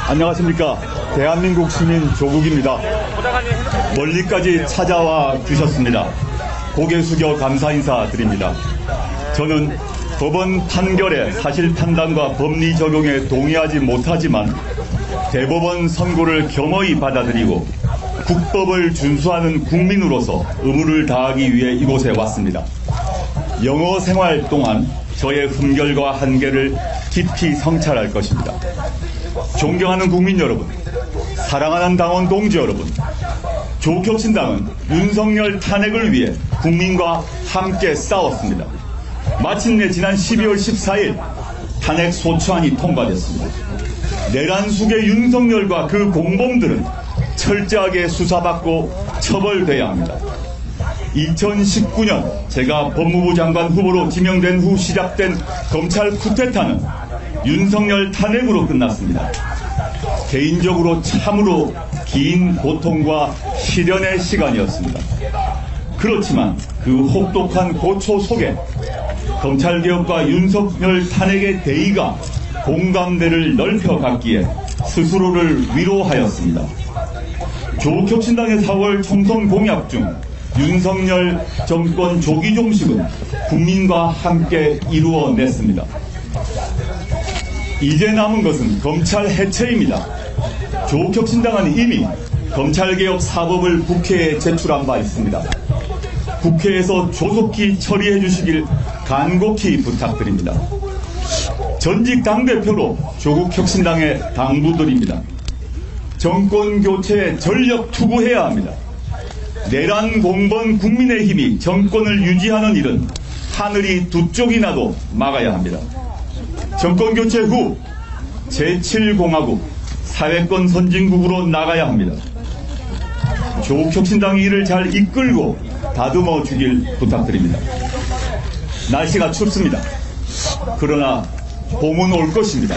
안녕하십니까. 대한민국 시민 조국입니다. 멀리까지 찾아와 주셨습니다. 고개 숙여 감사 인사 드립니다. 저는 법원 판결의 사실 판단과 법리 적용에 동의하지 못하지만 대법원 선고를 겸허히 받아들이고 국법을 준수하는 국민으로서 의무를 다하기 위해 이곳에 왔습니다. 영어 생활 동안 저의 흠결과 한계를 깊이 성찰할 것입니다. 존경하는 국민 여러분, 사랑하는 당원 동지 여러분, 조국혁신당은 윤석열 탄핵을 위해 국민과 함께 싸웠습니다. 마침내 지난 12월 14일 탄핵 소추안이 통과됐습니다. 내란 속의 윤석열과 그 공범들은 철저하게 수사받고 처벌돼야 합니다. 2019년 제가 법무부 장관 후보로 지명된 후 시작된 검찰 쿠데타는 윤석열 탄핵으로 끝났습니다. 개인적으로 참으로 긴 고통과 시련의 시간이었습니다. 그렇지만 그 혹독한 고초 속에 검찰개혁과 윤석열 탄핵의 대의가 공감대를 넓혀갔기에 스스로를 위로하였습니다. 조국혁신당의 4월 총선 공약 중 윤석열 정권 조기 종식은 국민과 함께 이루어냈습니다. 이제 남은 것은 검찰 해체입니다. 조국혁신당은 이미 검찰개혁 사법을 국회에 제출한 바 있습니다. 국회에서 조속히 처리해 주시길 간곡히 부탁드립니다. 전직 당대표로 조국혁신당의 당부드립니다. 정권 교체에 전력 투구해야 합니다. 내란 공범 국민의힘이 정권을 유지하는 일은 하늘이 두 쪽이 나도 막아야 합니다. 정권 교체 후 제7공화국 사회권 선진국으로 나가야 합니다. 조국혁신당이 이를 잘 이끌고 다듬어 주길 부탁드립니다. 날씨가 춥습니다. 그러나 봄은 올 것입니다.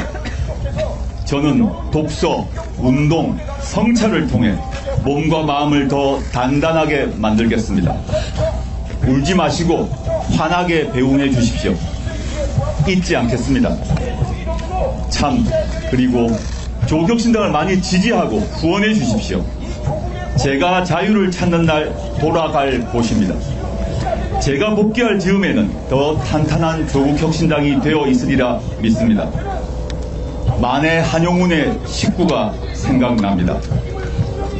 저는 독서, 운동, 성찰을 통해 몸과 마음을 더 단단하게 만들겠습니다. 울지 마시고 환하게 배웅해 주십시오. 잊지 않겠습니다. 참, 그리고 조국혁신당을 많이 지지하고 후원해 주십시오. 제가 자유를 찾는 날 돌아갈 곳입니다. 제가 복귀할 즈음에는 더 탄탄한 조국혁신당이 되어 있으리라 믿습니다. 만해 한용운의 식구가 생각납니다.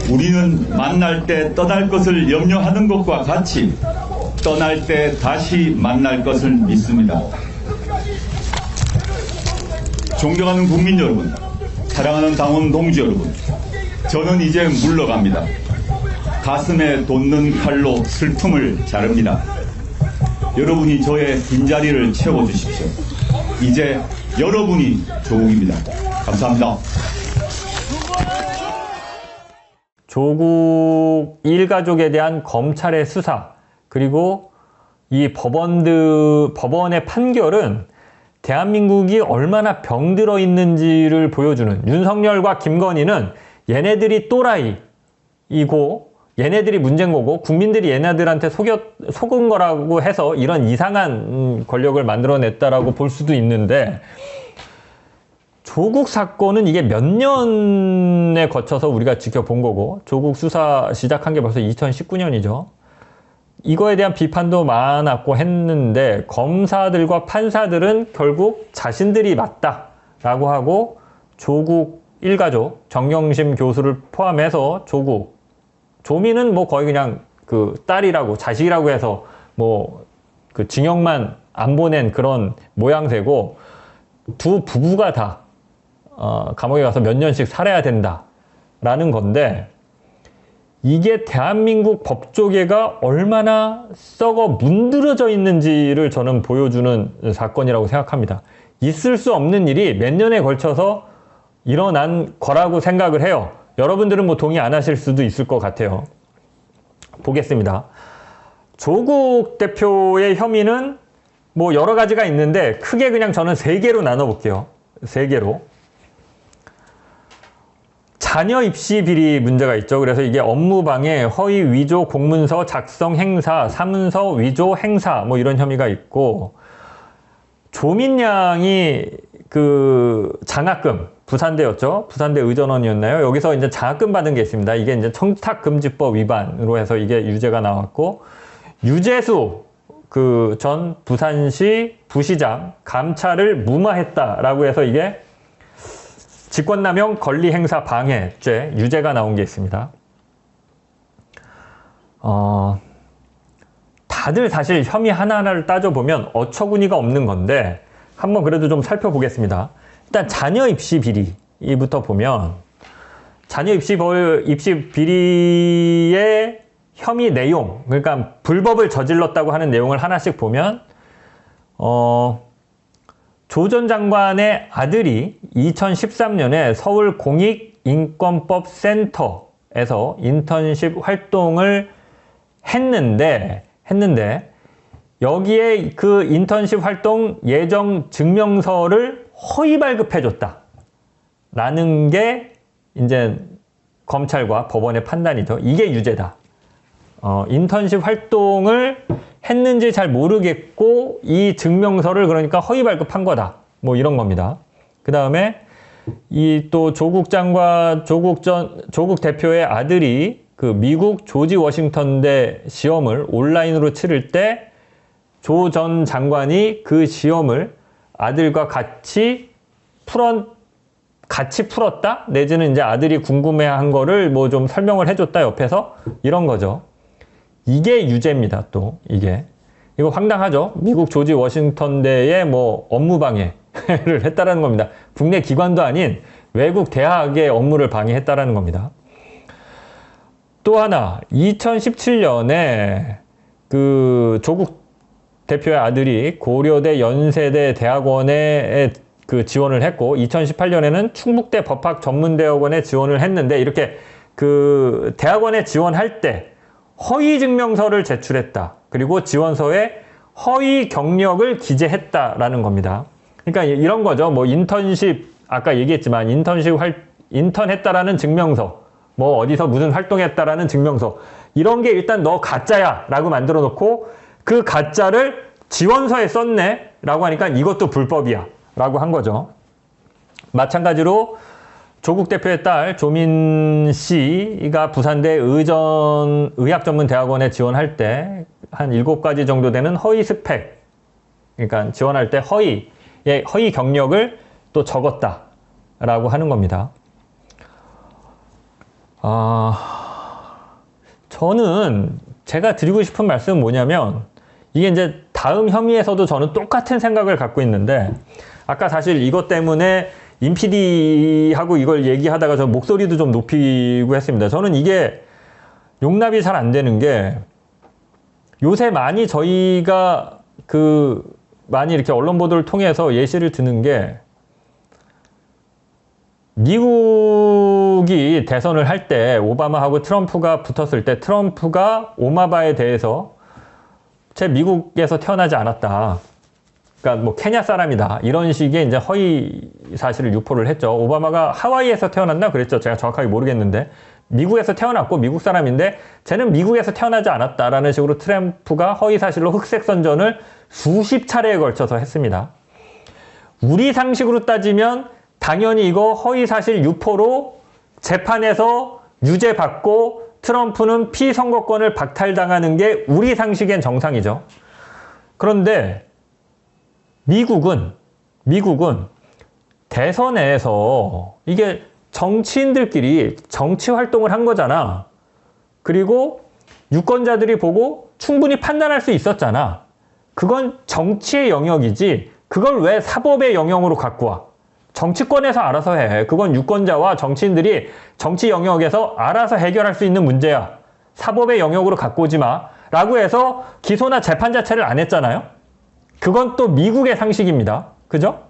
우리는 만날 때 떠날 것을 염려하는 것과 같이 떠날 때 다시 만날 것을 믿습니다. 존경하는 국민 여러분, 사랑하는 당원 동지 여러분, 저는 이제 물러갑니다. 가슴에 돋는 칼로 슬픔을 자릅니다. 여러분이 저의 빈자리를 채워주십시오. 이제 여러분이 조국입니다. 감사합니다. 조국 일가족에 대한 검찰의 수사, 그리고 이 법원의 판결은 대한민국이 얼마나 병들어 있는지를 보여주는, 윤석열과 김건희는 얘네들이 또라이이고 얘네들이 문제인 거고 국민들이 얘네들한테 속은 거라고 해서 이런 이상한 권력을 만들어냈다라고 볼 수도 있는데, 조국 사건은 이게 몇 년에 거쳐서 우리가 지켜본 거고, 조국 수사 시작한 게 벌써 2019년이죠. 이거에 대한 비판도 많았고 했는데 검사들과 판사들은 결국 자신들이 맞다라고 하고 조국 일가족, 정경심 교수를 포함해서 조민은 뭐 거의 그냥 그 딸이라고 자식이라고 해서 뭐 그 징역만 안 보낸 그런 모양새고, 두 부부가 다 감옥에 가서 몇 년씩 살아야 된다라는 건데, 이게 대한민국 법조계가 얼마나 썩어 문드러져 있는지를 저는 보여주는 사건이라고 생각합니다. 있을 수 없는 일이 몇 년에 걸쳐서 일어난 거라고 생각을 해요. 여러분들은 뭐 동의 안 하실 수도 있을 것 같아요. 보겠습니다. 조국 대표의 혐의는 뭐 여러 가지가 있는데 크게 그냥 저는 3개로 나눠볼게요. 3개로. 자녀 입시 비리 문제가 있죠. 그래서 이게 업무방해, 허위 위조 공문서 작성 행사, 사문서 위조 행사 뭐 이런 혐의가 있고, 조민 양이 그 장학금 부산대였죠. 부산대 의전원이었나요? 여기서 이제 장학금 받은 게 있습니다. 이게 이제 청탁금지법 위반으로 해서 이게 유죄가 나왔고, 유재수 그 전 부산시 부시장 감찰을 무마했다라고 해서 이게 직권남용 권리행사 방해죄 유죄가 나온 게 있습니다. 다들 사실 혐의 하나하나를 따져보면 어처구니가 없는 건데 한번 그래도 좀 살펴보겠습니다. 일단 자녀 입시 비리부터 보면 자녀 입시 비리의 혐의 내용, 그러니까 불법을 저질렀다고 하는 내용을 하나씩 보면 조 전 장관의 아들이 2013년에 서울공익인권법센터에서 인턴십 활동을 했는데 여기에 그 인턴십 활동 예정 증명서를 허위 발급해줬다 라는 게 이제 검찰과 법원의 판단이죠. 이게 유죄다. 인턴십 활동을 했는지 잘 모르겠고 이 증명서를 그러니까 허위 발급한 거다. 뭐 이런 겁니다. 그 다음에 이 또 조국 대표의 아들이 그 미국 조지 워싱턴대 시험을 온라인으로 치를 때 조 전 장관이 그 시험을 아들과 같이 풀었다? 내지는 이제 아들이 궁금해한 거를 뭐 좀 설명을 해줬다 옆에서 이런 거죠. 이게 유죄입니다. 또 이거 황당하죠. 미국 조지 워싱턴대의 뭐 업무 방해를 했다라는 겁니다. 국내 기관도 아닌 외국 대학의 업무를 방해했다라는 겁니다. 또 하나 2017년에 그 조국 대표의 아들이 고려대 연세대 대학원에 그 지원을 했고 2018년에는 충북대 법학전문대학원에 지원을 했는데 이렇게 그 대학원에 지원할 때 허위 증명서를 제출했다. 그리고 지원서에 허위 경력을 기재했다라는 겁니다. 그러니까 이런 거죠. 뭐 인턴십 아까 얘기했지만 인턴했다라는 증명서, 뭐 어디서 무슨 활동했다라는 증명서 이런 게 일단 너 가짜야라고 만들어 놓고 그 가짜를 지원서에 썼네라고 하니까 이것도 불법이야라고 한 거죠. 마찬가지로 조국 대표의 딸 조민 씨가 부산대 의학전문대학원에 지원할 때 한 7가지 정도 되는 허위 스펙, 그러니까 지원할 때 허위 경력을 또 적었다라고 하는 겁니다. 저는 제가 드리고 싶은 말씀은 뭐냐면 이게 이제 다음 혐의에서도 저는 똑같은 생각을 갖고 있는데 아까 사실 이것 때문에 임PD하고 이걸 얘기하다가 저 목소리도 좀 높이고 했습니다. 저는 이게 용납이 잘 안 되는 게 요새 많이 저희가 많이 이렇게 언론 보도를 통해서 예시를 드는 게 미국이 대선을 할 때 오바마하고 트럼프가 붙었을 때 트럼프가 오바마에 대해서 제 미국에서 태어나지 않았다. 그러니까 뭐 케냐 사람이다. 이런 식의 이제 허위 사실을 유포를 했죠. 오바마가 하와이에서 태어났나 그랬죠. 제가 정확하게 모르겠는데 미국에서 태어났고 미국 사람인데 쟤는 미국에서 태어나지 않았다라는 식으로 트럼프가 허위 사실로 흑색 선전을 수십 차례에 걸쳐서 했습니다. 우리 상식으로 따지면 당연히 이거 허위 사실 유포로 재판에서 유죄 받고 트럼프는 피선거권을 박탈당하는 게 우리 상식엔 정상이죠. 그런데 미국은 대선에서 이게 정치인들끼리 정치 활동을 한 거잖아. 그리고 유권자들이 보고 충분히 판단할 수 있었잖아. 그건 정치의 영역이지 그걸 왜 사법의 영역으로 갖고 와? 정치권에서 알아서 해. 그건 유권자와 정치인들이 정치 영역에서 알아서 해결할 수 있는 문제야. 사법의 영역으로 갖고 오지 마. 라고 해서 기소나 재판 자체를 안 했잖아요. 그건 또 미국의 상식입니다. 그죠?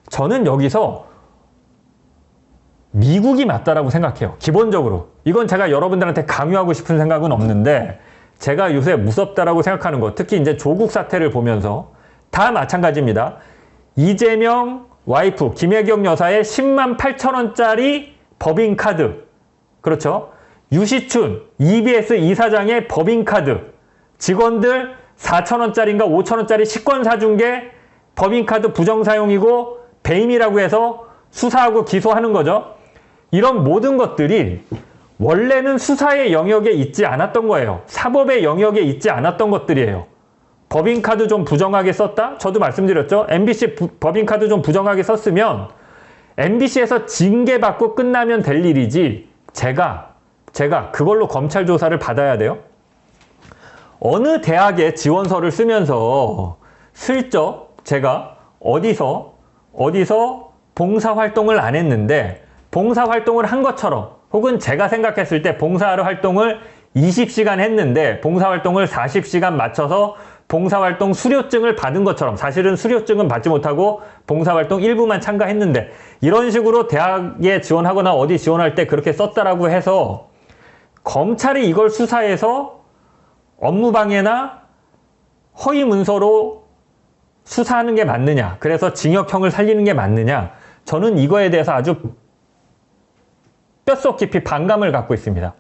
저는 여기서 미국이 맞다라고 생각해요. 기본적으로. 이건 제가 여러분들한테 강요하고 싶은 생각은 없는데 제가 요새 무섭다라고 생각하는 거, 특히 이제 조국 사태를 보면서 다 마찬가지입니다. 이재명 와이프 김혜경 여사의 10만 8천 원짜리 법인카드, 그렇죠? 유시춘 EBS 이사장의 법인카드, 직원들 4천 원짜리인가 5천 원짜리 식권 사준 게 법인카드 부정사용이고 배임이라고 해서 수사하고 기소하는 거죠. 이런 모든 것들이 원래는 수사의 영역에 있지 않았던 거예요. 사법의 영역에 있지 않았던 것들이에요. 법인카드 좀 부정하게 썼다? 저도 말씀드렸죠. MBC 법인카드 좀 부정하게 썼으면 MBC에서 징계받고 끝나면 될 일이지 제가 그걸로 검찰 조사를 받아야 돼요? 어느 대학에 지원서를 쓰면서 슬쩍 제가 어디서 봉사활동을 안 했는데 봉사활동을 한 것처럼 혹은 제가 생각했을 때 봉사활동을 20시간 했는데 봉사활동을 40시간 맞춰서 봉사활동 수료증을 받은 것처럼 사실은 수료증은 받지 못하고 봉사활동 일부만 참가했는데 이런 식으로 대학에 지원하거나 어디 지원할 때 그렇게 썼다라고 해서 검찰이 이걸 수사해서 업무방해나 허위 문서로 수사하는 게 맞느냐, 그래서 징역형을 살리는 게 맞느냐, 저는 이거에 대해서 아주 뼛속 깊이 반감을 갖고 있습니다.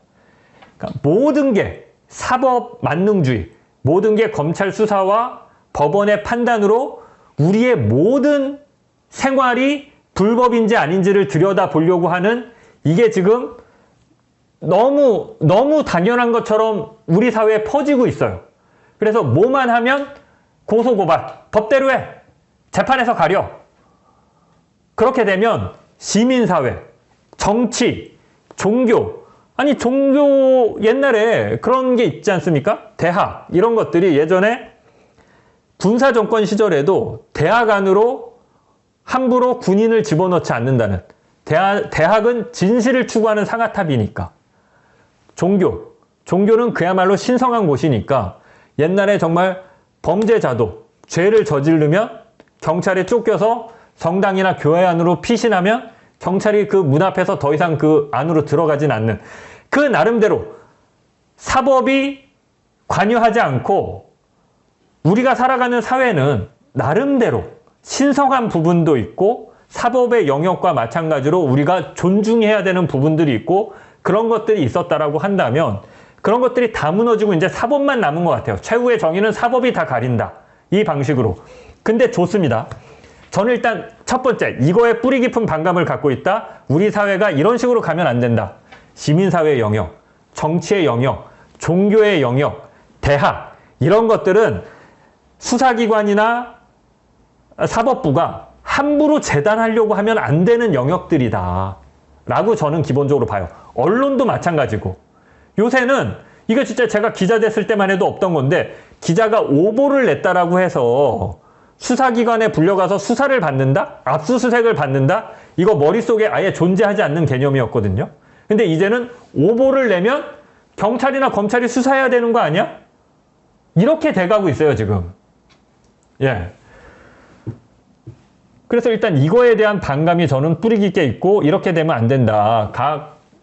그러니까 모든 게 사법 만능주의, 모든 게 검찰 수사와 법원의 판단으로 우리의 모든 생활이 불법인지 아닌지를 들여다보려고 하는 이게 지금 너무 당연한 것처럼 우리 사회에 퍼지고 있어요. 그래서 뭐만 하면 고소고발, 법대로 해, 재판에서 가려. 그렇게 되면 시민사회, 정치, 종교, 아니 종교 옛날에 그런 게 있지 않습니까? 대학 이런 것들이 예전에 군사정권 시절에도 대학 안으로 함부로 군인을 집어넣지 않는다는, 대학은 진실을 추구하는 상아탑이니까. 종교는 그야말로 신성한 곳이니까 옛날에 정말 범죄자도 죄를 저지르면 경찰에 쫓겨서 성당이나 교회 안으로 피신하면 경찰이 그 문 앞에서 더 이상 그 안으로 들어가진 않는, 그 나름대로 사법이 관여하지 않고 우리가 살아가는 사회는 나름대로 신성한 부분도 있고 사법의 영역과 마찬가지로 우리가 존중해야 되는 부분들이 있고 그런 것들이 있었다라고 한다면 그런 것들이 다 무너지고 이제 사법만 남은 것 같아요. 최후의 정의는 사법이 다 가린다. 이 방식으로. 근데 좋습니다. 저는 일단 첫 번째, 이거에 뿌리 깊은 반감을 갖고 있다. 우리 사회가 이런 식으로 가면 안 된다. 시민사회의 영역, 정치의 영역, 종교의 영역, 대학 이런 것들은 수사기관이나 사법부가 함부로 재단하려고 하면 안 되는 영역들이다 라고 저는 기본적으로 봐요. 언론도 마찬가지고. 요새는 이거 진짜 제가 기자 됐을 때만 해도 없던 건데 기자가 오보를 냈다라고 해서 수사기관에 불려가서 수사를 받는다? 압수수색을 받는다? 이거 머릿속에 아예 존재하지 않는 개념이었거든요. 근데 이제는 오보를 내면 경찰이나 검찰이 수사해야 되는 거 아니야? 이렇게 돼가고 있어요, 지금. 예. 그래서 일단 이거에 대한 반감이 저는 뿌리 깊게 있고 이렇게 되면 안 된다.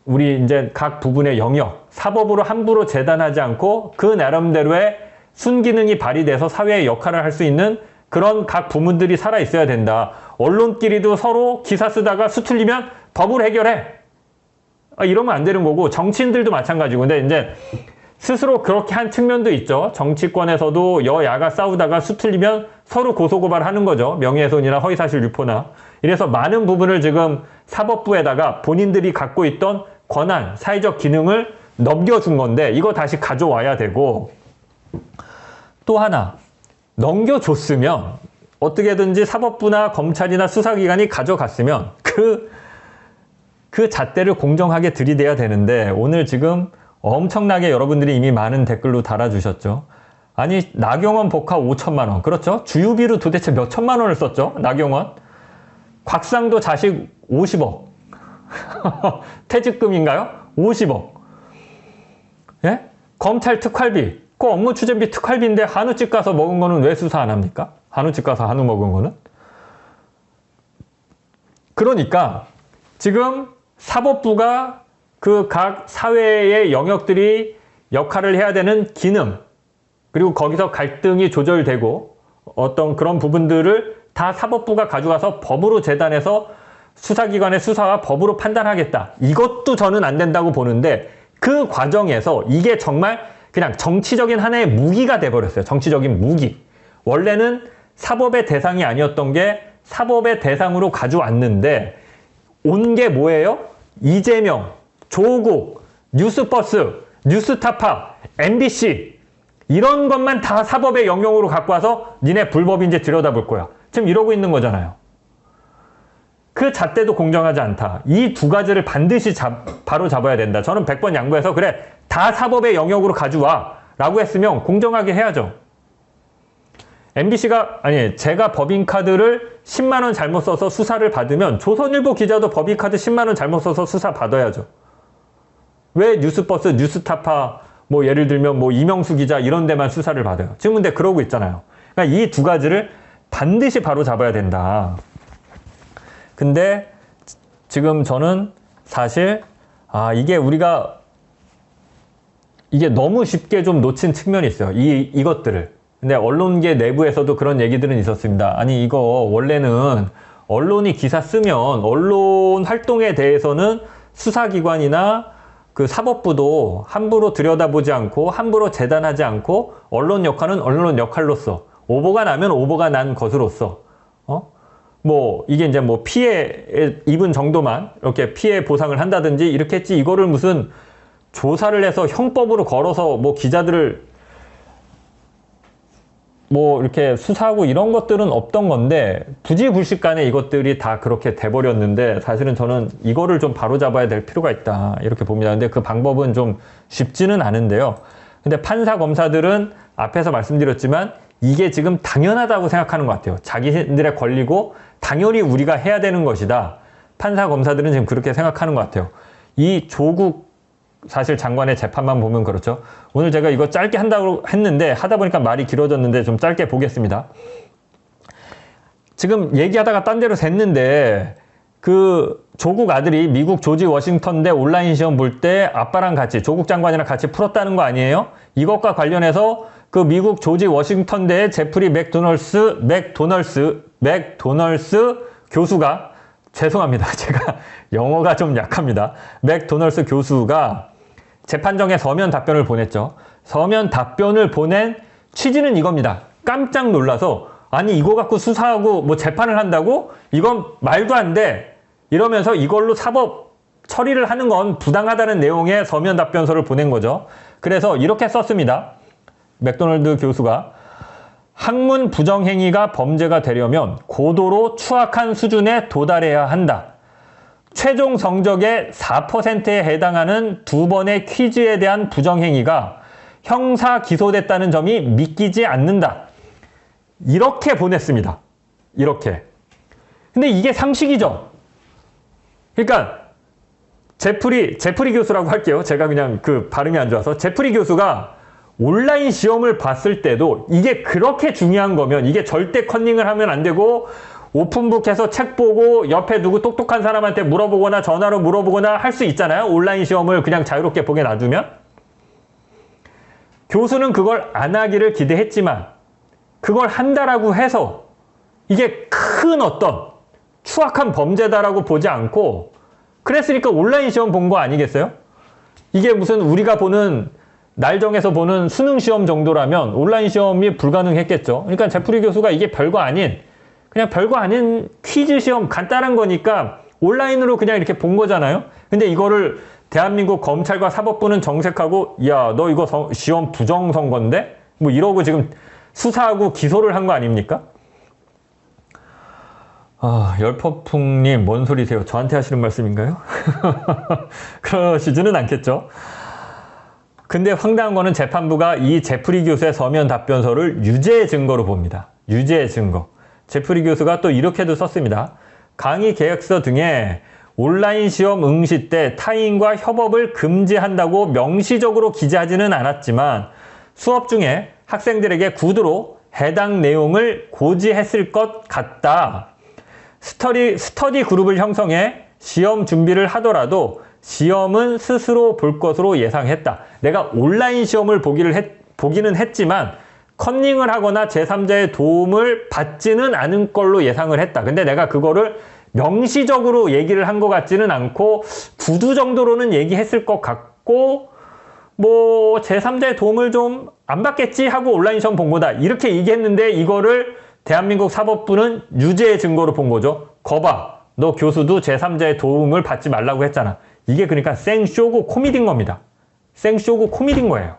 우리 이제 각 부분의 영역, 사법으로 함부로 재단하지 않고 그 나름대로의 순기능이 발휘돼서 사회의 역할을 할 수 있는 그런 각 부문들이 살아 있어야 된다. 언론끼리도 서로 기사 쓰다가 수틀리면 법으로 해결해. 이러면 안 되는 거고 정치인들도 마찬가지고. 근데 이제 스스로 그렇게 한 측면도 있죠. 정치권에서도 여야가 싸우다가 수틀리면 서로 고소고발하는 거죠. 명예훼손이나 허위사실 유포나. 이래서 많은 부분을 지금 사법부에다가 본인들이 갖고 있던 권한, 사회적 기능을 넘겨준 건데 이거 다시 가져와야 되고, 또 하나 넘겨줬으면 어떻게든지 사법부나 검찰이나 수사기관이 가져갔으면 그 잣대를 공정하게 들이대야 되는데 오늘 지금 엄청나게 여러분들이 이미 많은 댓글로 달아주셨죠. 아니 나경원 복화 5천만 원, 그렇죠? 주유비로 도대체 몇 천만 원을 썼죠? 나경원. 곽상도 자식 50억. 퇴직금인가요? 50억. 예? 검찰 특활비, 그 업무 추진비 특활비인데 한우집 가서 먹은 거는 왜 수사 안 합니까? 한우집 가서 한우 먹은 거는? 그러니까 지금 사법부가 그 각 사회의 영역들이 역할을 해야 되는 기능, 그리고 거기서 갈등이 조절되고 어떤 그런 부분들을 다 사법부가 가져가서 법으로 재단해서 수사기관의 수사와 법으로 판단하겠다. 이것도 저는 안 된다고 보는데 그 과정에서 이게 정말 그냥 정치적인 하나의 무기가 돼버렸어요. 정치적인 무기. 원래는 사법의 대상이 아니었던 게 사법의 대상으로 가져왔는데 온 게 뭐예요? 이재명, 조국, 뉴스버스, 뉴스타파, MBC 이런 것만 다 사법의 영역으로 갖고 와서 니네 불법인지 들여다볼 거야. 지금 이러고 있는 거잖아요. 그 잣대도 공정하지 않다. 이 두 가지를 반드시 바로 잡아야 된다. 저는 100번 양보해서 그래 다 사법의 영역으로 가져와 라고 했으면 공정하게 해야죠. MBC가 아니 제가 법인카드를 10만 원 잘못 써서 수사를 받으면 조선일보 기자도 법인카드 10만 원 잘못 써서 수사 받아야죠. 왜 뉴스버스, 뉴스타파 뭐 예를 들면 뭐 이명수 기자 이런 데만 수사를 받아요. 지금 근데 그러고 있잖아요. 그러니까 이 두 가지를 반드시 바로 잡아야 된다. 근데 지금 저는 사실 이게 우리가 이게 너무 쉽게 좀 놓친 측면이 있어요. 이것들을. 근데 언론계 내부에서도 그런 얘기들은 있었습니다. 아니 이거 원래는 언론이 기사 쓰면 언론 활동에 대해서는 수사기관이나 그 사법부도 함부로 들여다보지 않고 함부로 재단하지 않고 언론 역할은 언론 역할로서 오보가 나면 오보가 난 것으로서 뭐 이게 이제 뭐 피해 입은 정도만 이렇게 피해 보상을 한다든지 이렇게 했지 이거를 무슨 조사를 해서 형법으로 걸어서 뭐 기자들을 뭐 이렇게 수사하고 이런 것들은 없던 건데 부지불식간에 이것들이 다 그렇게 돼버렸는데 사실은 저는 이거를 좀 바로잡아야 될 필요가 있다 이렇게 봅니다. 근데 그 방법은 좀 쉽지는 않은데요. 근데 판사 검사들은 앞에서 말씀드렸지만 이게 지금 당연하다고 생각하는 것 같아요. 자기들의 권리고 당연히 우리가 해야 되는 것이다. 판사 검사들은 지금 그렇게 생각하는 것 같아요. 이 조국 사실 장관의 재판만 보면 그렇죠. 오늘 제가 이거 짧게 한다고 했는데 하다 보니까 말이 길어졌는데 좀 짧게 보겠습니다. 지금 얘기하다가 딴 데로 샜는데 그 조국 아들이 미국 조지 워싱턴대 온라인 시험 볼 때 아빠랑 같이 조국 장관이랑 같이 풀었다는 거 아니에요? 이것과 관련해서 그 미국 조지 워싱턴대의 제프리 맥도널스 교수가 죄송합니다. 제가 영어가 좀 약합니다. 맥도널스 교수가 재판정에 서면 답변을 보냈죠. 서면 답변을 보낸 취지는 이겁니다. 깜짝 놀라서 아니 이거 갖고 수사하고 뭐 재판을 한다고? 이건 말도 안 돼. 이러면서 이걸로 사법 처리를 하는 건 부당하다는 내용의 서면 답변서를 보낸 거죠. 그래서 이렇게 썼습니다. 맥도널드 교수가 학문 부정행위가 범죄가 되려면 고도로 추악한 수준에 도달해야 한다. 최종 성적의 4%에 해당하는 2번의 퀴즈에 대한 부정행위가 형사 기소됐다는 점이 믿기지 않는다. 이렇게 보냈습니다. 이렇게. 근데 이게 상식이죠. 그러니까 제프리 교수라고 할게요. 제가 그냥 그 발음이 안 좋아서. 제프리 교수가 온라인 시험을 봤을 때도 이게 그렇게 중요한 거면 이게 절대 컨닝을 하면 안 되고 오픈북해서 책 보고 옆에 누구 똑똑한 사람한테 물어보거나 전화로 물어보거나 할 수 있잖아요. 온라인 시험을 그냥 자유롭게 보게 놔두면. 교수는 그걸 안 하기를 기대했지만 그걸 한다라고 해서 이게 큰 어떤 추악한 범죄다라고 보지 않고 그랬으니까 온라인 시험 본 거 아니겠어요? 이게 무슨 우리가 보는 날 정해서 보는 수능 시험 정도라면 온라인 시험이 불가능했겠죠. 그러니까 제프리 교수가 이게 별거 아닌 그냥 별거 아닌 퀴즈 시험 간단한 거니까 온라인으로 그냥 이렇게 본 거잖아요. 근데 이거를 대한민국 검찰과 사법부는 정색하고 야, 너 이거 시험 부정선거인데? 뭐 이러고 지금 수사하고 기소를 한 거 아닙니까? 열퍼풍님 뭔 소리세요? 저한테 하시는 말씀인가요? 그러시지는 않겠죠. 근데 황당한 거는 재판부가 이 제프리 교수의 서면 답변서를 유죄의 증거로 봅니다. 유죄의 증거. 제프리 교수가 또 이렇게도 썼습니다. 강의 계획서 등에 온라인 시험 응시 때 타인과 협업을 금지한다고 명시적으로 기재하지는 않았지만 수업 중에 학생들에게 구두로 해당 내용을 고지했을 것 같다. 스터디 그룹을 형성해 시험 준비를 하더라도 시험은 스스로 볼 것으로 예상했다. 내가 온라인 시험을 보기는 했지만 컨닝을 하거나 제3자의 도움을 받지는 않은 걸로 예상을 했다. 근데 내가 그거를 명시적으로 얘기를 한 것 같지는 않고 구두 정도로는 얘기했을 것 같고 뭐 제3자의 도움을 좀 안 받겠지 하고 온라인 시험 본 거다. 이렇게 얘기했는데 이거를 대한민국 사법부는 유죄의 증거로 본 거죠. 거봐. 너 교수도 제3자의 도움을 받지 말라고 했잖아. 이게 그러니까 생쇼고 코미디인 겁니다. 생쇼고 코미디인 거예요.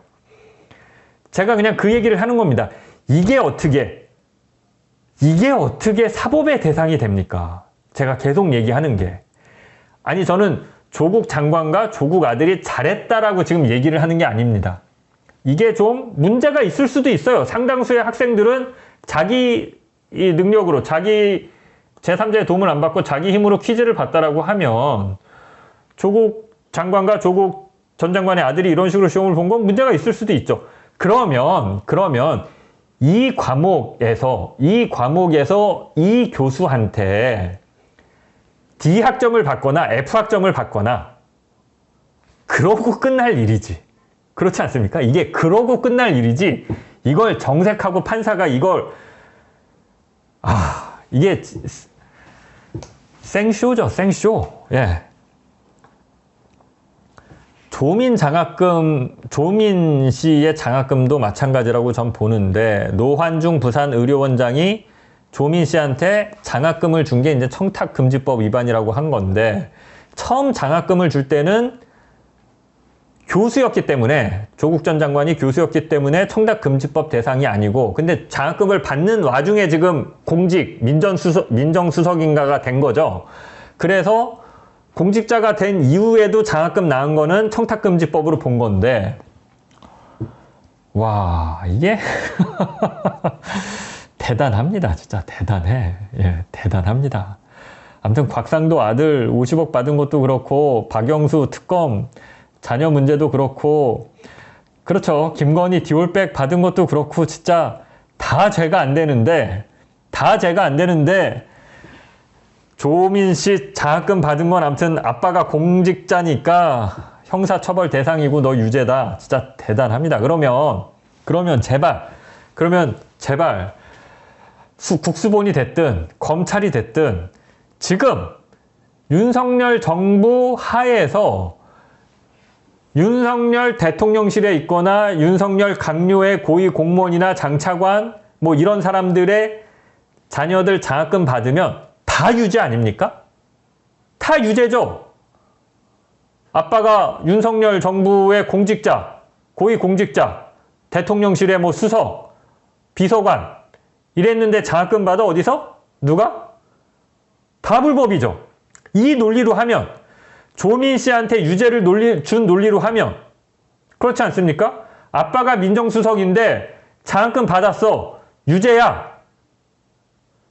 제가 그냥 그 얘기를 하는 겁니다. 이게 어떻게 사법의 대상이 됩니까? 제가 계속 얘기하는 게. 아니, 저는 조국 장관과 조국 아들이 잘했다라고 지금 얘기를 하는 게 아닙니다. 이게 좀 문제가 있을 수도 있어요. 상당수의 학생들은 자기 이 능력으로, 자기 제3자의 도움을 안 받고 자기 힘으로 퀴즈를 봤다라고 하면 조국 장관과 조국 전 장관의 아들이 이런 식으로 시험을 본 건 문제가 있을 수도 있죠. 그러면 이 과목에서 이 교수한테 D 학점을 받거나 F 학점을 받거나 그러고 끝날 일이지. 그렇지 않습니까? 이게 그러고 끝날 일이지. 이걸 정색하고 판사가 이걸 이게 생쇼죠, 생쇼. 예. 조민 씨의 장학금도 마찬가지라고 전 보는데, 노환중 부산의료원장이 조민 씨한테 장학금을 준 게 이제 청탁금지법 위반이라고 한 건데, 처음 장학금을 줄 때는 교수였기 때문에, 조국 전 장관이 교수였기 때문에 청탁금지법 대상이 아니고, 근데 장학금을 받는 와중에 지금 공직, 민정수석인가가 된 거죠. 그래서 공직자가 된 이후에도 장학금 나은 거는 청탁금지법으로 본 건데, 와, 이게 대단합니다. 진짜 대단해. 예, 대단합니다. 아무튼 곽상도 아들 50억 받은 것도 그렇고, 박영수 특검 자녀 문제도 그렇고, 그렇죠. 김건희 디올백 받은 것도 그렇고, 진짜 다 죄가 안 되는데, 조민 씨 장학금 받은 건 아무튼 아빠가 공직자니까 형사처벌 대상이고 너 유죄다. 진짜 대단합니다. 그러면 제발 국수본이 됐든 검찰이 됐든 지금 윤석열 정부 하에서 윤석열 대통령실에 있거나 윤석열 강요의 고위 공무원이나 장차관 뭐 이런 사람들의 자녀들 장학금 받으면 다 유죄 아닙니까? 다 유죄죠. 아빠가 윤석열 정부의 공직자, 고위 공직자, 대통령실의 뭐 수석, 비서관 이랬는데 장학금 받아 어디서? 누가? 다 불법이죠. 이 논리로 하면, 조민 씨한테 유죄를 준 논리로 하면 그렇지 않습니까? 아빠가 민정수석인데 장학금 받았어. 유죄야.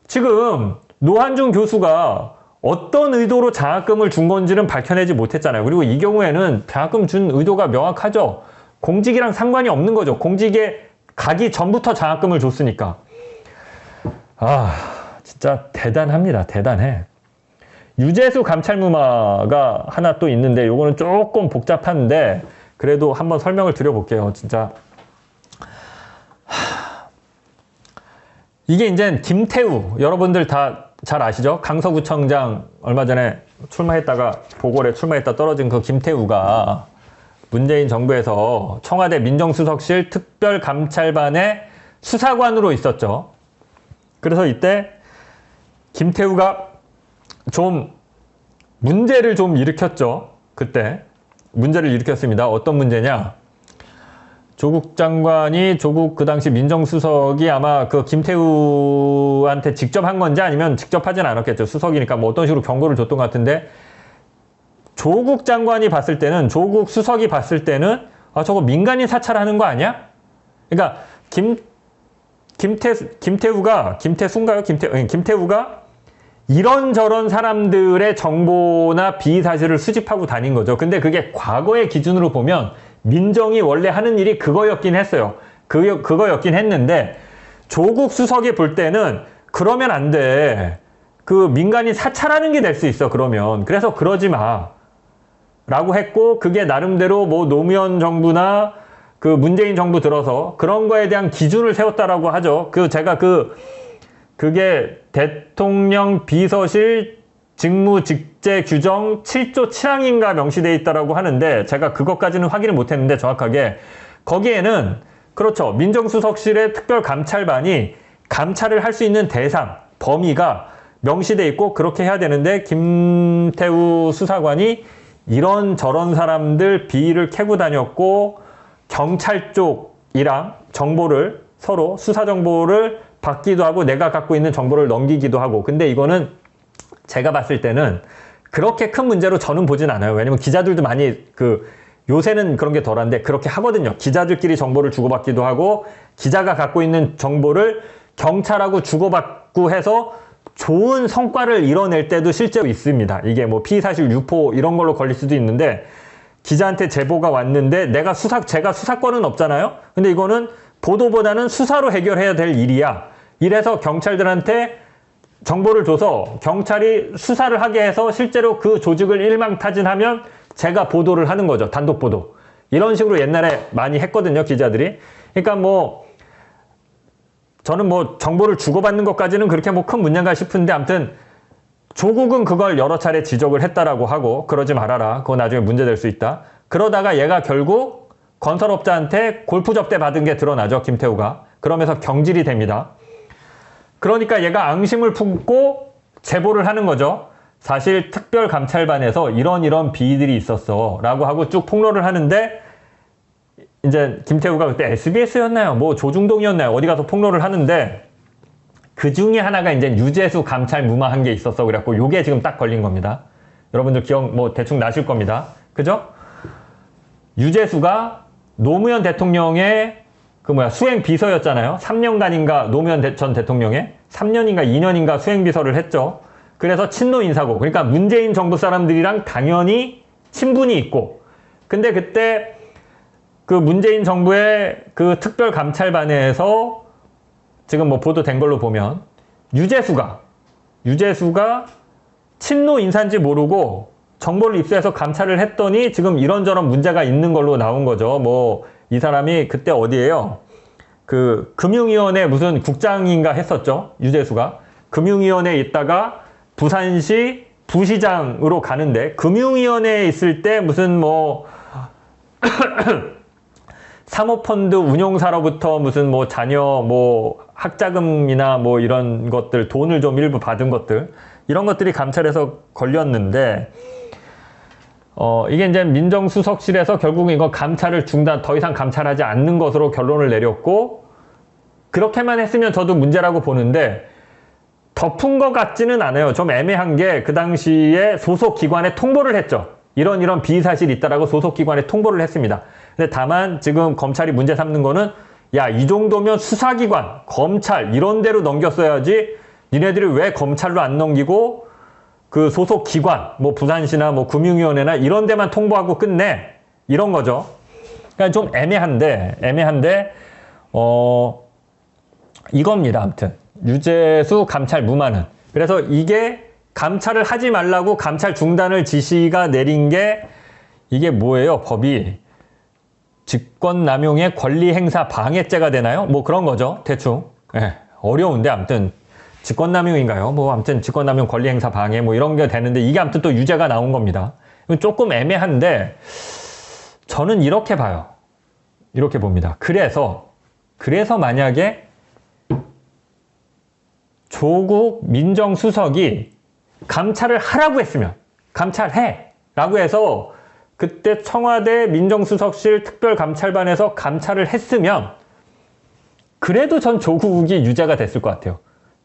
지금 노환중 교수가 어떤 의도로 장학금을 준 건지는 밝혀내지 못했잖아요. 그리고 이 경우에는 장학금 준 의도가 명확하죠. 공직이랑 상관이 없는 거죠. 공직에 가기 전부터 장학금을 줬으니까. 진짜 대단합니다. 대단해. 유재수 감찰무마가 하나 또 있는데 요거는 조금 복잡한데 그래도 한번 설명을 드려볼게요. 진짜 이게 이제 김태우, 여러분들 다 잘 아시죠? 강서구청장 얼마 전에 보궐에 출마했다 떨어진 그 김태우가 문재인 정부에서 청와대 민정수석실 특별감찰반의 수사관으로 있었죠. 그래서 이때 김태우가 좀 문제를 좀 일으켰죠. 그때 문제를 일으켰습니다. 어떤 문제냐? 조국 장관이, 그 당시 민정수석이 아마 그 김태우한테 직접 한 건지 아니면 직접 하진 않았겠죠. 수석이니까 뭐 어떤 식으로 경고를 줬던 것 같은데, 조국 장관이 봤을 때는, 조국 수석이 봤을 때는, 저거 민간인 사찰하는 거 아니야? 그러니까, 김태우가 이런저런 사람들의 정보나 비사실을 수집하고 다닌 거죠. 근데 그게 과거의 기준으로 보면 민정이 원래 하는 일이 그거였긴 했어요. 그거였긴 했는데 조국 수석이 볼 때는 그러면 안 돼. 그 민간인 사찰하는 게 될 수 있어. 그래서 그러지 마. 라고 했고, 그게 나름대로 뭐 노무현 정부나 그 문재인 정부 들어서 그런 거에 대한 기준을 세웠다라고 하죠. 그게 대통령 비서실 직무직제 규정 7조 7항인가 명시되어 있다라고 하는데, 제가 그것까지는 확인을 못했는데 정확하게 거기에는 그렇죠. 민정수석실의 특별감찰반이 감찰을 할 수 있는 대상, 범위가 명시돼 있고 그렇게 해야 되는데 김태우 수사관이 이런 사람들 비위를 캐고 다녔고 경찰 쪽이랑 정보를 서로 수사 정보를 받기도 하고 내가 갖고 있는 정보를 넘기기도 하고 근데 이거는 제가 봤을 때는 그렇게 큰 문제로 저는 보진 않아요. 왜냐면 기자들도 많이 요새는 그런 게 덜한데 그렇게 하거든요. 기자들끼리 정보를 주고받기도 하고 기자가 갖고 있는 정보를 경찰하고 주고받고 해서 좋은 성과를 이뤄낼 때도 실제로 있습니다. 이게 뭐 피의사실 유포 이런 걸로 걸릴 수도 있는데 기자한테 제보가 왔는데 제가 수사권은 없잖아요. 근데 이거는 보도보다는 수사로 해결해야 될 일이야. 이래서 경찰들한테 정보를 줘서 경찰이 수사를 하게 해서 실제로 그 조직을 일망타진하면 제가 보도를 하는 거죠. 단독 보도. 이런 식으로 옛날에 많이 했거든요. 기자들이. 그러니까 뭐 저는 뭐 정보를 주고받는 것까지는 그렇게 뭐 큰 문제인가 싶은데 아무튼 조국은 그걸 여러 차례 지적을 했다라고 하고 그러지 말아라. 그거 나중에 문제될 수 있다. 그러다가 얘가 결국 건설업자한테 골프 접대 받은 게 드러나죠. 김태우가. 그러면서 경질이 됩니다. 그러니까 얘가 앙심을 품고 제보를 하는 거죠. 사실 특별감찰반에서 이런 비위들이 있었어 라고 하고 쭉 폭로를 하는데 이제 김태우가 그때 SBS였나요? 뭐 조중동이었나요? 어디 가서 폭로를 하는데 그 중에 하나가 이제 유재수 감찰 무마한 게 있었어. 그래갖고 요게 지금 딱 걸린 겁니다. 여러분들 기억 뭐 대충 나실 겁니다. 그죠? 유재수가 노무현 대통령의 수행 비서였잖아요. 3년간인가 노무현 전 대통령의 3년인가 2년인가 수행 비서를 했죠. 그래서 친노 인사고 그러니까 문재인 정부 사람들이랑 당연히 친분이 있고 근데 그때 그 문재인 정부의 그 특별감찰반에서 지금 뭐 보도된 걸로 보면 유재수가 친노 인사인지 모르고 정보를 입수해서 감찰을 했더니 지금 이런저런 문제가 있는 걸로 나온 거죠. 뭐 이 사람이 그때 어디에요? 그 금융위원회 무슨 국장인가 했었죠. 유재수가. 금융위원회에 있다가 부산시 부시장으로 가는데 금융위원회에 있을 때 무슨 뭐 사모펀드 운용사로부터 무슨 뭐 자녀 뭐 학자금이나 뭐 이런 것들 돈을 좀 일부 받은 것들 이런 것들이 감찰에서 걸렸는데 이게 이제 민정수석실에서 결국은 이거 감찰을 더 이상 감찰하지 않는 것으로 결론을 내렸고 그렇게만 했으면 저도 문제라고 보는데 덮은 것 같지는 않아요. 좀 애매한 게 그 당시에 소속기관에 통보를 했죠. 이런 비의사실이 있다라고 소속기관에 통보를 했습니다. 근데 다만 지금 검찰이 문제 삼는 거는 야, 이 정도면 수사기관, 검찰 이런 데로 넘겼어야지 니네들이 왜 검찰로 안 넘기고 그 소속기관, 뭐 부산시나 뭐 금융위원회나 이런 데만 통보하고 끝내. 이런 거죠. 그러니까 좀 애매한데 이겁니다. 아무튼 유재수 감찰 무마는. 그래서 이게 감찰을 하지 말라고 감찰 중단을 지시가 내린 게 이게 뭐예요? 법이 직권남용의 권리행사 방해죄가 되나요? 뭐 그런 거죠. 대충. 어려운데 아무튼 직권남용인가요? 뭐 아무튼 직권남용 권리행사 방해 뭐 이런 게 되는데 이게 아무튼 또 유죄가 나온 겁니다. 조금 애매한데 저는 이렇게 봐요. 이렇게 봅니다. 그래서 만약에 조국 민정수석이 감찰을 하라고 했으면 감찰해 라고 해서 그때 청와대 민정수석실 특별감찰반에서 감찰을 했으면 그래도 전 조국이 유죄가 됐을 것 같아요.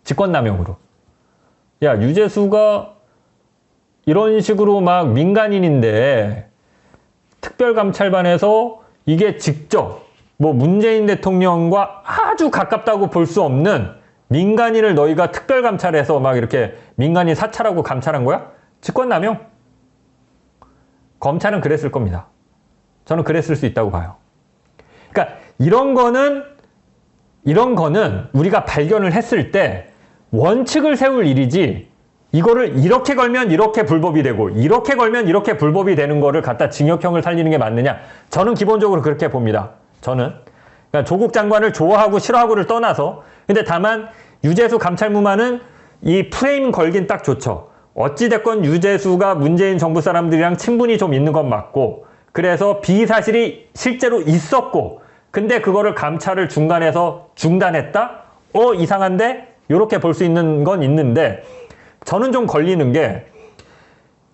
직권남용으로. 야, 유재수가 이런 식으로 막 민간인인데 특별감찰반에서 이게 직접 뭐 문재인 대통령과 아주 가깝다고 볼 수 없는 민간인을 너희가 특별감찰해서 막 이렇게 민간인 사찰하고 감찰한 거야? 직권남용? 검찰은 그랬을 겁니다. 저는 그랬을 수 있다고 봐요. 그러니까 이런 거는 우리가 발견을 했을 때 원칙을 세울 일이지 이거를 이렇게 걸면 이렇게 불법이 되고 이렇게 걸면 이렇게 불법이 되는 거를 갖다 징역형을 살리는 게 맞느냐? 저는 기본적으로 그렇게 봅니다. 저는. 그러니까 조국 장관을 좋아하고 싫어하고를 떠나서 근데 다만 유재수 감찰무마는 이 프레임 걸긴 딱 좋죠. 어찌됐건 유재수가 문재인 정부 사람들이랑 친분이 좀 있는 건 맞고 그래서 비의사실이 실제로 있었고 근데 그거를 감찰을 중간에서 중단했다? 이상한데? 이렇게 볼 수 있는 건 있는데 저는 좀 걸리는 게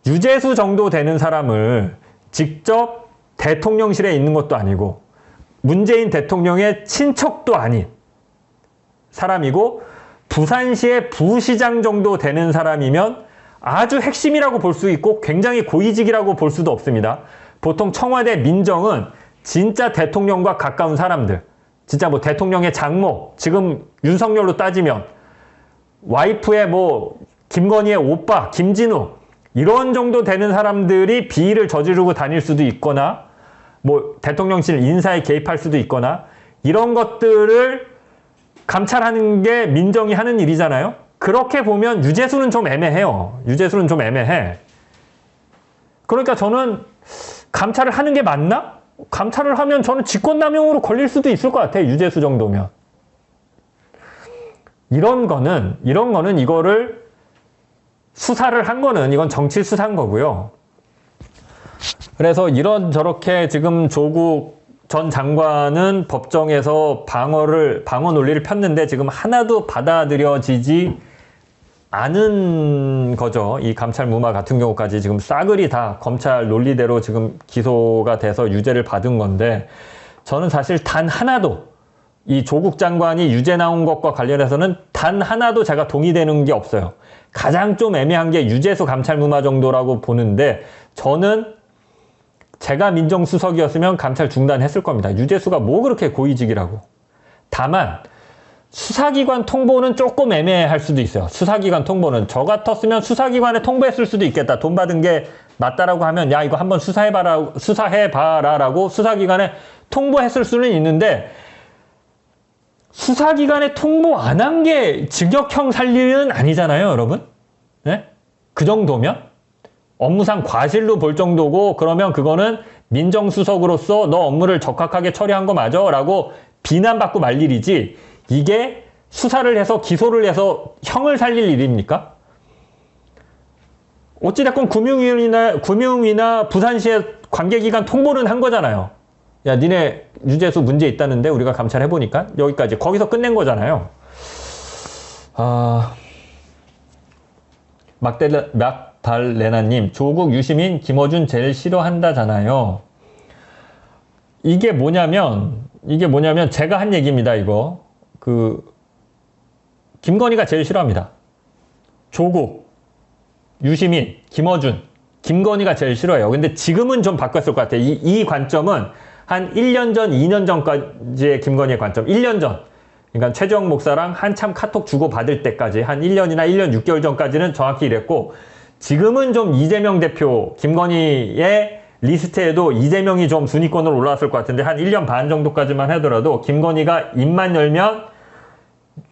유재수 정도 되는 사람을 직접 대통령실에 있는 것도 아니고 문재인 대통령의 친척도 아닌 사람이고 부산시의 부시장 정도 되는 사람이면 아주 핵심이라고 볼 수 있고 굉장히 고위직이라고 볼 수도 없습니다. 보통 청와대 민정은 진짜 대통령과 가까운 사람들, 진짜 뭐 대통령의 장모, 지금 윤석열로 따지면 와이프의 뭐 김건희의 오빠, 김진우 이런 정도 되는 사람들이 비리를 저지르고 다닐 수도 있거나 뭐 대통령실 인사에 개입할 수도 있거나 이런 것들을 감찰하는 게 민정이 하는 일이잖아요. 그렇게 보면 유재수는 좀 애매해요. 유재수는 좀 애매해. 그러니까 저는 감찰을 하는 게 맞나? 감찰을 하면 저는 직권남용으로 걸릴 수도 있을 것 같아요. 유재수 정도면. 이런 거는 이거를 수사를 한 거는 이건 정치 수사인 거고요. 그래서 저렇게 지금 조국 전 장관은 법정에서 방어 논리를 폈는데 지금 하나도 받아들여지지 않은 거죠. 이 감찰 무마 같은 경우까지 지금 싸그리 다 검찰 논리대로 지금 기소가 돼서 유죄를 받은 건데 저는 사실 단 하나도 이 조국 장관이 유죄 나온 것과 관련해서는 단 하나도 제가 동의되는 게 없어요. 가장 좀 애매한 게 유재수 감찰 무마 정도라고 보는데 저는 제가 민정수석이었으면 감찰 중단했을 겁니다. 유재수가 뭐 그렇게 고위직이라고. 다만 수사기관 통보는 조금 애매할 수도 있어요. 수사기관 통보는 저 같았으면 수사기관에 통보했을 수도 있겠다. 돈 받은 게 맞다라고 하면 야 이거 한번 수사해봐라 라고 수사기관에 통보했을 수는 있는데 수사기관에 통보 안 한 게 징역형 살 일은 아니잖아요, 여러분. 네? 그 정도면 업무상 과실로 볼 정도고 그러면 그거는 민정수석으로서 너 업무를 적합하게 처리한 거 맞아? 라고 비난받고 말 일이지 이게 수사를 해서 기소를 해서 형을 살릴 일입니까? 어찌됐건 금융위나 부산시에 관계기관 통보는 한 거잖아요. 야 니네 유재수 문제 있다는데 우리가 감찰해보니까 여기까지 거기서 끝낸 거잖아요. 막달레나님 조국 유시민 김어준 제일 싫어한다잖아요. 이게 뭐냐면 제가 한 얘기입니다. 이거 김건희가 제일 싫어합니다. 조국 유시민 김어준 김건희가 제일 싫어해요. 근데 지금은 좀 바뀌었을 것 같아요. 이 관점은 한 1년 전 2년 전까지의 김건희의 관점 1년 전 그러니까 최재형 목사랑 한참 카톡 주고받을 때까지 한 1년이나 1년 6개월 전까지는 정확히 이랬고 지금은 좀 이재명 대표 김건희의 리스트에도 이재명이 좀 순위권으로 올라왔을 것 같은데 한 1년 반 정도까지만 하더라도 김건희가 입만 열면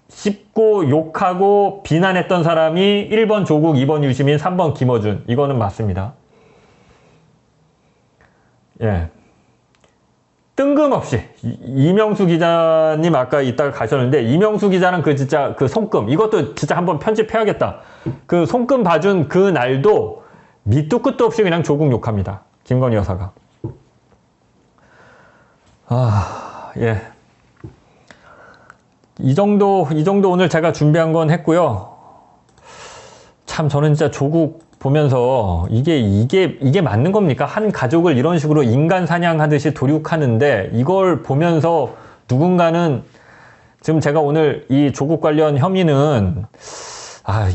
씹고 욕하고 비난했던 사람이 1번 조국, 2번 유시민, 3번 김어준 이거는 맞습니다. 예. 뜬금없이 이명수 기자님 아까 이따가 가셨는데 이명수 기자는 진짜 손금 이것도 진짜 한번 편집해야겠다. 그 손금 봐준 그 날도 밑도 끝도 없이 그냥 조국 욕합니다. 김건희 여사가. 예. 이 정도 오늘 제가 준비한 건 했고요. 참 저는 진짜 조국 보면서 이게 맞는 겁니까? 한 가족을 이런 식으로 인간 사냥하듯이 도륙하는데 이걸 보면서 누군가는 지금 제가 오늘 이 조국 관련 혐의는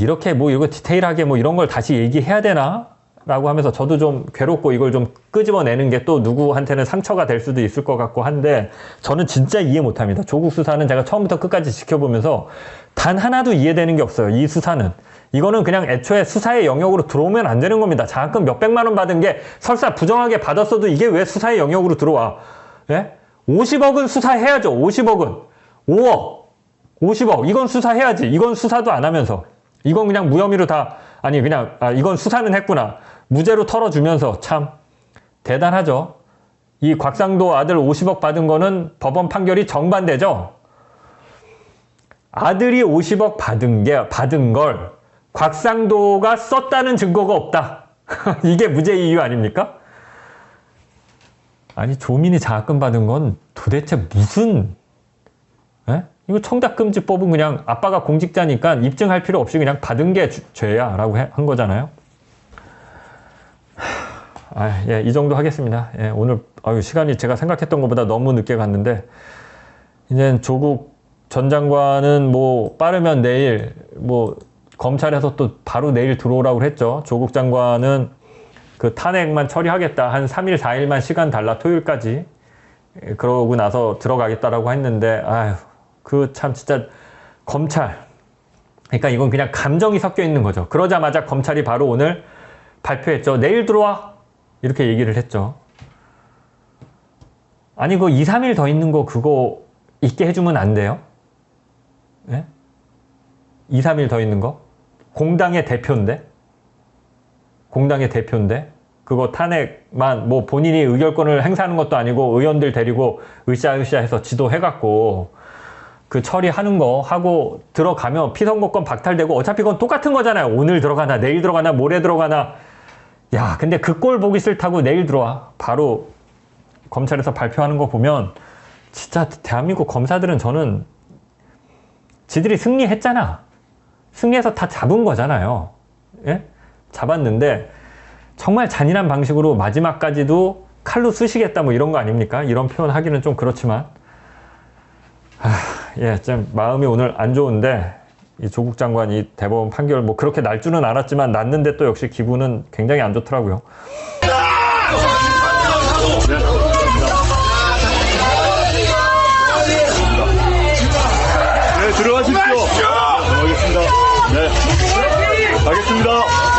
이렇게 뭐 이거 디테일하게 뭐 이런 걸 다시 얘기해야 되나? 라고 하면서 저도 좀 괴롭고 이걸 좀 끄집어내는 게 또 누구한테는 상처가 될 수도 있을 것 같고 한데 저는 진짜 이해 못합니다. 조국 수사는 제가 처음부터 끝까지 지켜보면서 단 하나도 이해되는 게 없어요. 이 수사는. 이거는 그냥 애초에 수사의 영역으로 들어오면 안 되는 겁니다. 장학금 몇백만 원 받은 게 설사 부정하게 받았어도 이게 왜 수사의 영역으로 들어와? 예? 50억은 수사해야죠. 50억은. 5억. 50억. 이건 수사해야지. 이건 수사도 안 하면서. 이건 그냥 무혐의로 이건 수사는 했구나. 무죄로 털어주면서 참 대단하죠. 이 곽상도 아들 50억 받은 거는 법원 판결이 정반대죠. 아들이 50억 받은 걸 곽상도가 썼다는 증거가 없다. 이게 무죄 이유 아닙니까? 아니 조민이 장학금 받은 건 도대체 무슨 이거 청탁금지법은 그냥 아빠가 공직자니까 입증할 필요 없이 그냥 받은 게 죄야 라고 한 거잖아요. 예, 이 정도 하겠습니다. 예, 오늘 시간이 제가 생각했던 것보다 너무 늦게 갔는데 이제 조국 전 장관은 뭐 빠르면 내일 뭐 검찰에서 또 바로 내일 들어오라고 했죠. 조국 장관은 그 탄핵만 처리하겠다. 한 3일, 4일만 시간 달라. 토요일까지. 그러고 나서 들어가겠다라고 했는데 그 참 진짜 검찰. 그러니까 이건 그냥 감정이 섞여 있는 거죠. 그러자마자 검찰이 바로 오늘 발표했죠. 내일 들어와. 이렇게 얘기를 했죠. 아니 그 2, 3일 더 있는 거 그거 있게 해주면 안 돼요? 예? 2, 3일 더 있는 거? 공당의 대표인데? 공당의 대표인데? 그거 탄핵만 뭐 본인이 의결권을 행사하는 것도 아니고 의원들 데리고 으쌰으쌰 해서 지도해갖고 그 처리하는 거 하고 들어가면 피선거권 박탈되고 어차피 그건 똑같은 거잖아요. 오늘 들어가나 내일 들어가나 모레 들어가나. 야 근데 그 꼴 보기 싫다고 내일 들어와. 바로 검찰에서 발표하는 거 보면 진짜 대한민국 검사들은 저는 지들이 승리했잖아. 승리해서 다 잡은 거잖아요. 예? 잡았는데 정말 잔인한 방식으로 마지막까지도 칼로 쑤시겠다 뭐 이런 거 아닙니까? 이런 표현 하기는 좀 그렇지만 예, 좀 마음이 오늘 안 좋은데 이 조국 장관 이 대법원 판결 뭐 그렇게 날 줄은 알았지만 났는데 또 역시 기분은 굉장히 안 좋더라고요. 네, 들어가십시오. 들어가겠습니다. 네, 가겠습니다.